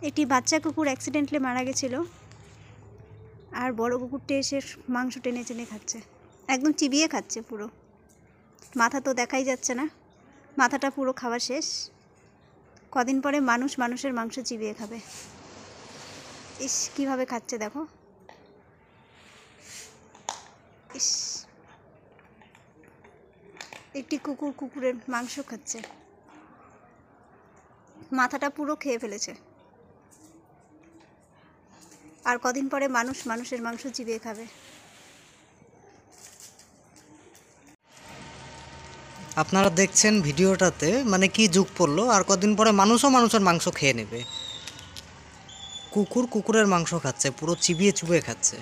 একটি বাচ্চা কুকুর অ্যাক্সিডেন্টলি মারা গেছিল, আর বড় কুকুরটি এসে মাংস টেনে টেনে খাচ্ছে, একদম চিবিয়ে খাচ্ছে পুরো। মাথা তো দেখাই যাচ্ছে না, মাথাটা পুরো খাওয়া শেষ। কদিন পরে মানুষ মানুষের মাংস চিবিয়ে খাবে। ইস, কীভাবে খাচ্ছে দেখো। ইস, একটি কুকুর কুকুরের মাংস খাচ্ছে, মাথাটা পুরো খেয়ে ফেলেছে। আর কদিন পরে মানুষ মানুষের মাংস চিবিয়ে খাবে। আপনারা দেখছেন ভিডিওটাতে মানে কি যুগ পড়লো, আর কদিন পরে মানুষও মানুষের মাংস খেয়ে নেবে। কুকুর কুকুরের মাংস খাচ্ছে, পুরো চিবিয়ে চুবিয়ে খাচ্ছে।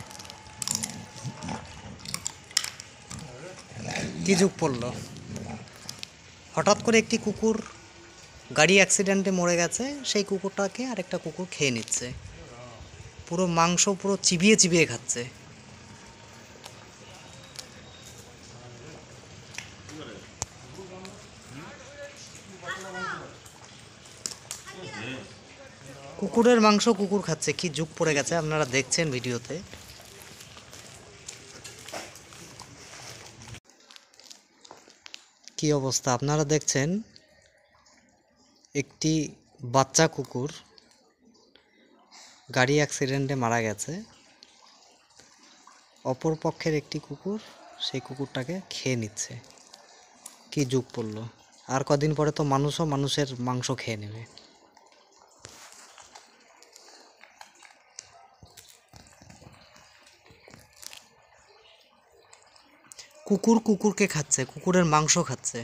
কি যুগ পড়লো। হঠাৎ করে একটি কুকুর গাড়ি অ্যাক্সিডেন্টে মরে গেছে, সেই কুকুরটাকে আরেকটা কুকুর খেয়ে নিচ্ছে, পুরো মাংস পুরো চিবিয়ে চিবিয়ে খাচ্ছে। কুকুরের মাংস কুকুর খাচ্ছে, কি যুগ পড়ে গেছে আপনারা দেখছেন ভিডিওতে। কি অবস্থা আপনারা দেখছেন, একটি বাচ্চা কুকুর গাড়ি অ্যাক্সিডেন্টে মারা গেছে, অপর পক্ষের একটি কুকুর সেই কুকুরটাকে খেয়ে নিচ্ছে। কি যুগ পড়লো। আর কদিন পরে তো মানুষও মানুষের মাংস খেয়ে নেবে। কুকুর কুকুরকে খাচ্ছে, কুকুরের মাংস খাচ্ছে।